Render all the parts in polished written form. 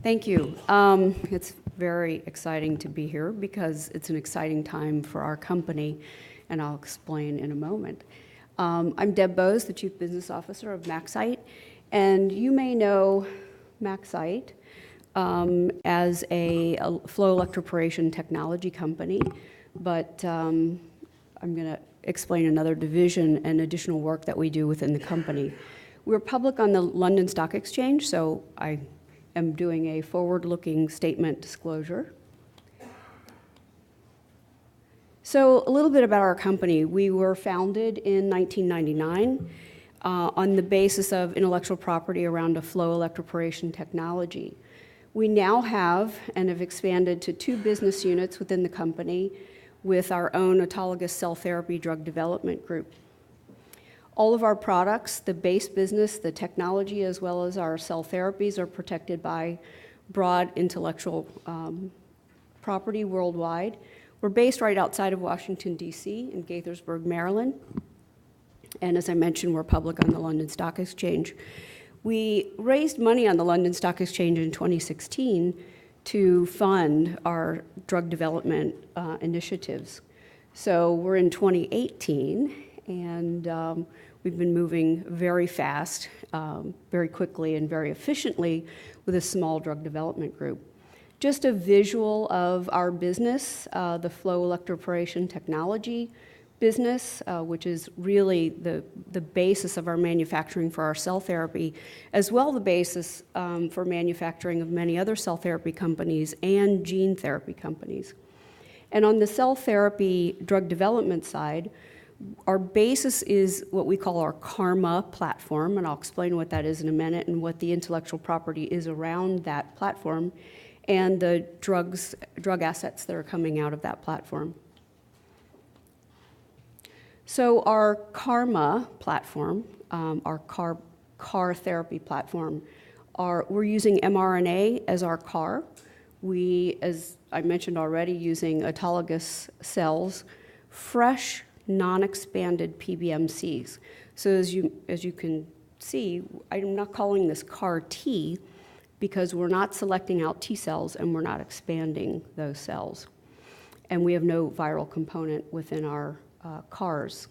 Thank you. It's very exciting to be here because it's an exciting time for our company, and I'll explain in a moment. I'm Deb Bose, the Chief Business Officer of MaxCyte, and you may know MaxCyte as a flow electroporation technology company, but I'm going to explain another division and additional work that we do within the company. We're public on the London Stock Exchange, so I am doing a forward-looking statement disclosure. So a little bit about our company. We were founded in 1999 on the basis of intellectual property around a flow electroporation technology. We now have and have expanded to 2 business units within the company with our own autologous cell therapy drug development group. All of our products, the base business, the technology, as well as our cell therapies are protected by broad intellectual property worldwide. We're based right outside of Washington, D.C. in Gaithersburg, Maryland. And as I mentioned, we're public on the London Stock Exchange. We raised money on the London Stock Exchange in 2016 to fund our drug development initiatives. So we're in 2018, and we've been moving very fast, very quickly, and very efficiently with a small drug development group. Just a visual of our business, the flow electroporation technology business, which is really the basis of our manufacturing for our cell therapy, as well the basis for manufacturing of many other cell therapy companies and gene therapy companies. And on the cell therapy drug development side, our basis is what we call our CARMA platform, and I'll explain what that is in a minute and what the intellectual property is around that platform and the drug assets that are coming out of that platform. So our CARMA platform, our CAR therapy platform, we're using mRNA as our CAR. We, as I mentioned already, using autologous cells, fresh, non-expanded PBMCs. So as you can see, I'm not calling this CAR T because we're not selecting out T cells and we're not expanding those cells. And we have no viral component within our CARs.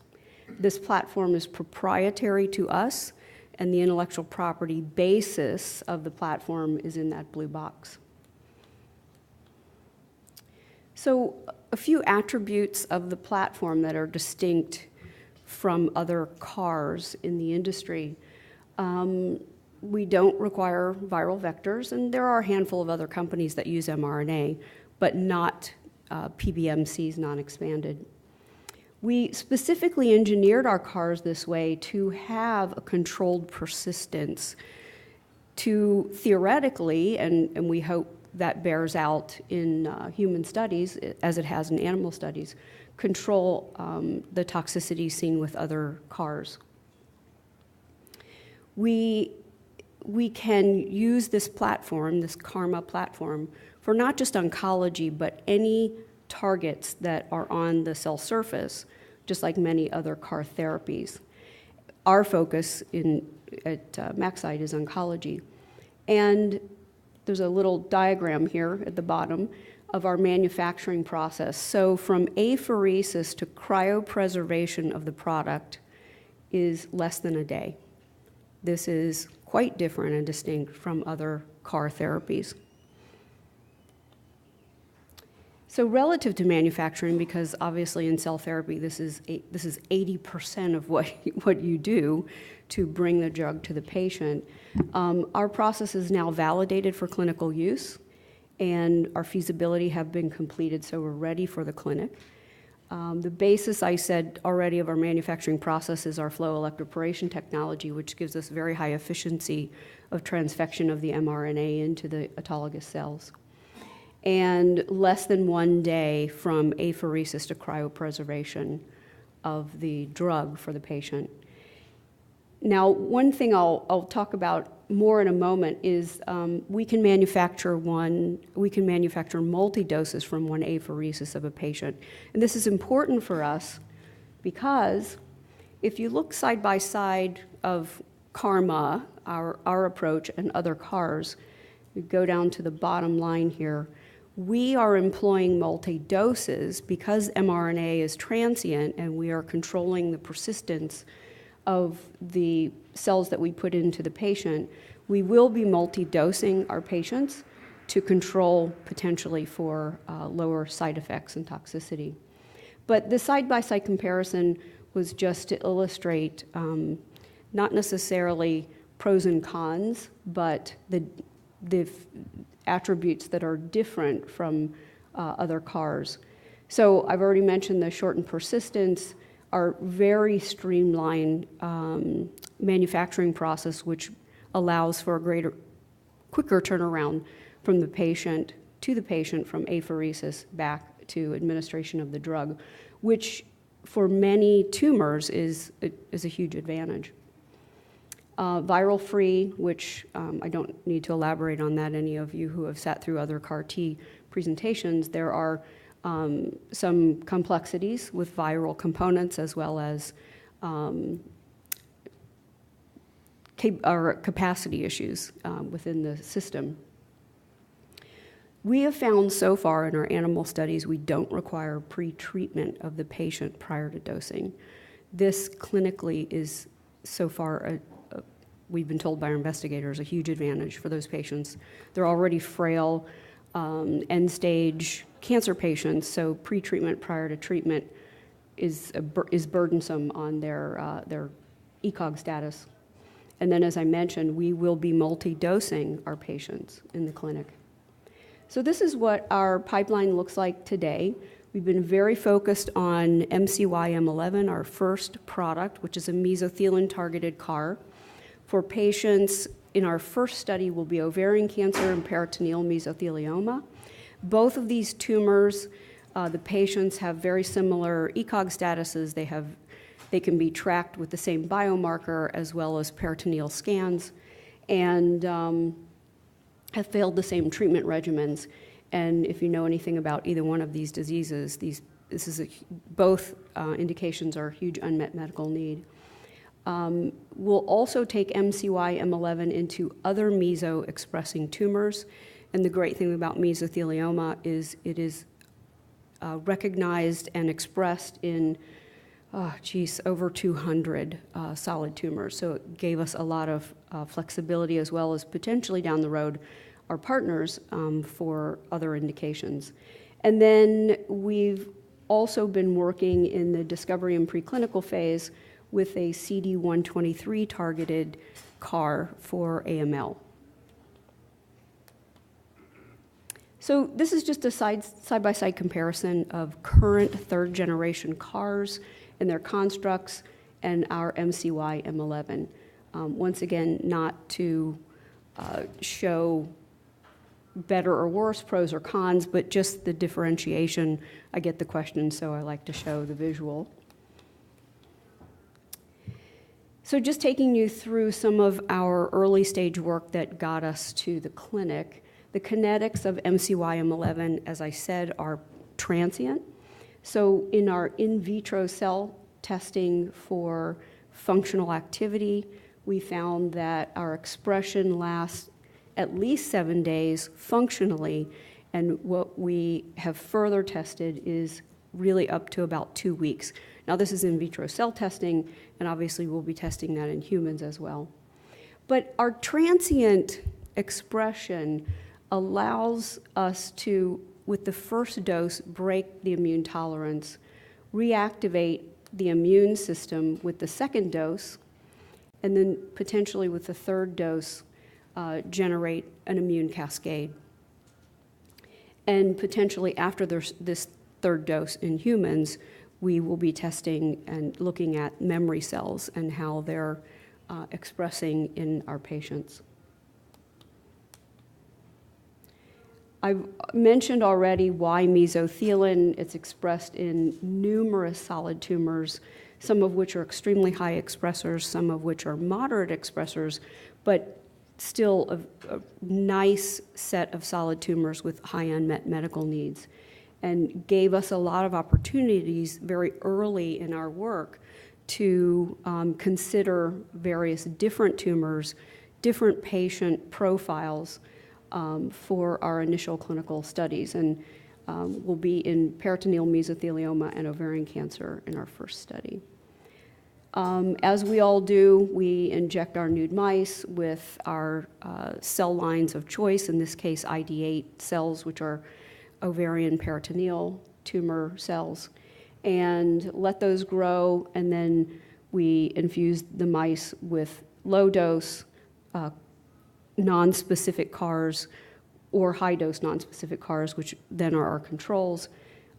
This platform is proprietary to us, and the intellectual property basis of the platform is in that blue box. So a few attributes of the platform that are distinct from other CARs in the industry. We don't require viral vectors, and there are a handful of other companies that use mRNA, but not PBMCs, non-expanded. We specifically engineered our CARs this way to have a controlled persistence to theoretically, and we hope that bears out in human studies, as it has in animal studies, control the toxicity seen with other CARs. We can use this platform, this CARMA platform, for not just oncology, but any targets that are on the cell surface, just like many other CAR therapies. Our focus at MaxCyte is oncology. And there's a little diagram here at the bottom of our manufacturing process. So from apheresis to cryopreservation of the product is less than a day. This is quite different and distinct from other CAR therapies. So relative to manufacturing, because obviously in cell therapy this is 80% of what you do to bring the drug to the patient, our process is now validated for clinical use, and our feasibility have been completed, so we're ready for the clinic. The basis, I said already, of our manufacturing process is our flow electroporation technology, which gives us very high efficiency of transfection of the mRNA into the autologous cells, and less than 1 day from apheresis to cryopreservation of the drug for the patient. Now, one thing I'll talk about more in a moment is we can manufacture multi-doses from 1 apheresis of a patient. And this is important for us because if you look side by side of CARMA, our approach, and other CARs, we go down to the bottom line here. We are employing multi-doses because mRNA is transient and we are controlling the persistence of the cells that we put into the patient. We will be multi-dosing our patients to control potentially for lower side effects and toxicity. But the side-by-side comparison was just to illustrate not necessarily pros and cons, but the attributes that are different from other CARs. So I've already mentioned the shortened persistence, our very streamlined manufacturing process, which allows for a quicker turnaround from the patient to the patient, from apheresis back to administration of the drug, which for many tumors is a huge advantage. Viral-free, which I don't need to elaborate on that. Any of you who have sat through other CAR T presentations, there are some complexities with viral components as well as capacity issues within the system. We have found so far in our animal studies we don't require pre-treatment of the patient prior to dosing. This clinically is so far, we've been told by our investigators, a huge advantage for those patients. They're already frail, end-stage cancer patients, so pre-treatment prior to treatment is burdensome on their ECOG status. And then, as I mentioned, we will be multi-dosing our patients in the clinic. So this is what our pipeline looks like today. We've been very focused on MCY-M11, our first product, which is a mesothelin-targeted CAR. For patients in our first study will be ovarian cancer and peritoneal mesothelioma. Both of these tumors, the patients have very similar ECOG statuses. They can be tracked with the same biomarker as well as peritoneal scans, and have failed the same treatment regimens. And if you know anything about either one of these diseases, both indications are huge unmet medical need. We'll also take MCY-M11 into other meso-expressing tumors. And the great thing about mesothelioma is it is recognized and expressed in, over 200 solid tumors. So it gave us a lot of flexibility, as well as potentially down the road our partners for other indications. And then we've also been working in the discovery and preclinical phase with a CD123 targeted CAR for AML. So this is just a side-by-side comparison of current third-generation CARs and their constructs and our MCY-M11. Once again, not to show better or worse, pros or cons, but just the differentiation. I get the question, so I like to show the visual. So just taking you through some of our early stage work that got us to the clinic. The kinetics of MCY-M11, as I said, are transient. So in our in vitro cell testing for functional activity, we found that our expression lasts at least 7 days functionally, and what we have further tested is really up to about 2 weeks. Now this is in vitro cell testing, and obviously we'll be testing that in humans as well. But our transient expression allows us to, with the first dose, break the immune tolerance, reactivate the immune system with the second dose, and then potentially with the third dose, generate an immune cascade. And potentially after this third dose in humans, we will be testing and looking at memory cells and how they're expressing in our patients. I've mentioned already why mesothelin. It's expressed in numerous solid tumors, some of which are extremely high expressors, some of which are moderate expressors, but still a nice set of solid tumors with high unmet medical needs, and gave us a lot of opportunities very early in our work to consider various different tumors, different patient profiles, for our initial clinical studies. And we'll be in peritoneal mesothelioma and ovarian cancer in our first study. As we all do, we inject our nude mice with our cell lines of choice, in this case ID8 cells, which are ovarian peritoneal tumor cells, and let those grow, and then we infuse the mice with low-dose non-specific CARs or high-dose non-specific CARs, which then are our controls,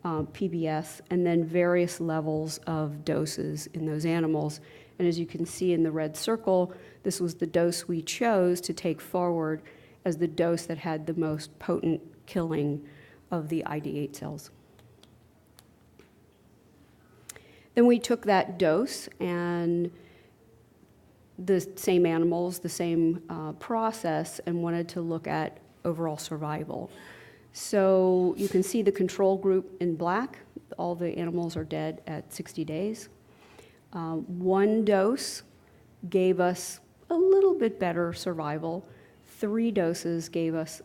PBS, and then various levels of doses in those animals. And as you can see in the red circle, this was the dose we chose to take forward as the dose that had the most potent killing of the ID8 cells. Then we took that dose and the same animals, the same process, and wanted to look at overall survival. So you can see the control group in black. All the animals are dead at 60 days. One dose gave us a little bit better survival. 3 doses gave us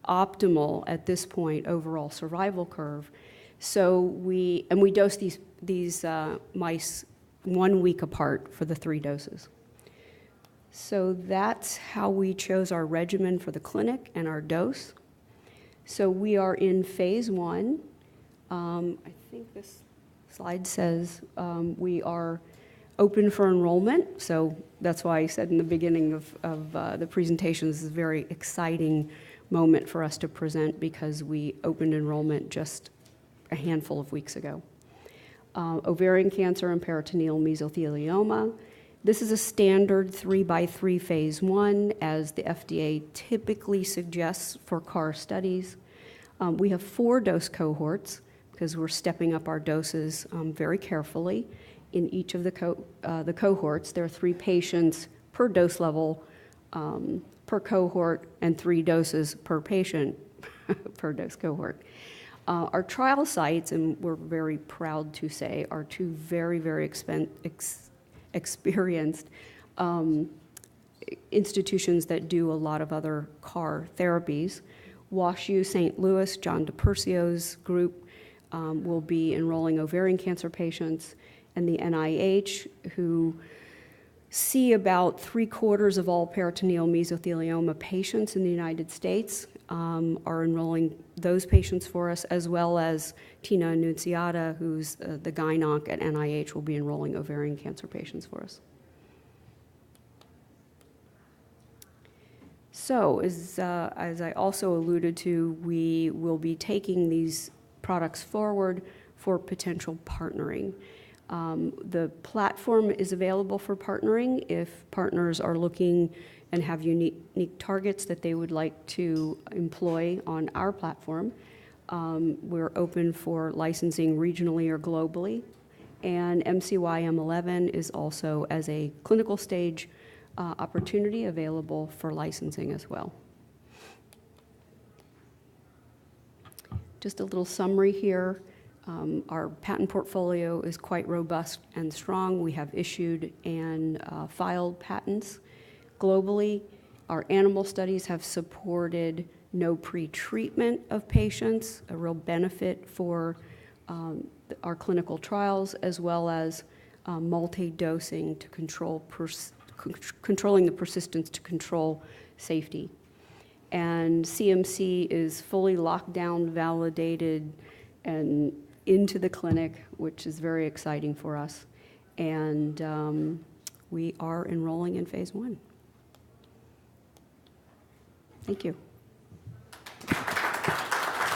optimal, at this point, overall survival curve. So we dosed these mice 1 week apart for the 3 doses. So that's how we chose our regimen for the clinic and our dose. So we are in phase 1. I think this slide says we are open for enrollment. So that's why I said in the beginning of the presentation, this is a very exciting moment for us to present because we opened enrollment just a handful of weeks ago. Ovarian cancer and peritoneal mesothelioma. This is a standard 3x3 phase 1, as the FDA typically suggests for CAR studies. We have 4 dose cohorts because we're stepping up our doses very carefully in each of the cohorts. There are 3 patients per dose level per cohort and 3 doses per patient per dose cohort. Our trial sites, and we're very proud to say, are 2 very, very experienced institutions that do a lot of other CAR therapies. WashU St. Louis, John DePercio's group will be enrolling ovarian cancer patients, and the NIH, who see about 3/4 of all peritoneal mesothelioma patients in the United States, are enrolling those patients for us, as well as Tina Annunziata, who's the gyn-onc at NIH, will be enrolling ovarian cancer patients for us. So, as I also alluded to, we will be taking these products forward for potential partnering. The platform is available for partnering if partners are looking and have unique targets that they would like to employ on our platform. We're open for licensing regionally or globally. And MCY-M11 is also, as a clinical stage opportunity, available for licensing as well. Just a little summary here. Our patent portfolio is quite robust and strong. We have issued and filed patents globally. Our animal studies have supported no pretreatment of patients, a real benefit for our clinical trials, as well as multi-dosing to controlling the persistence to control safety. And CMC is fully locked down, validated, and into the clinic, which is very exciting for us. And we are enrolling in phase 1. Thank you.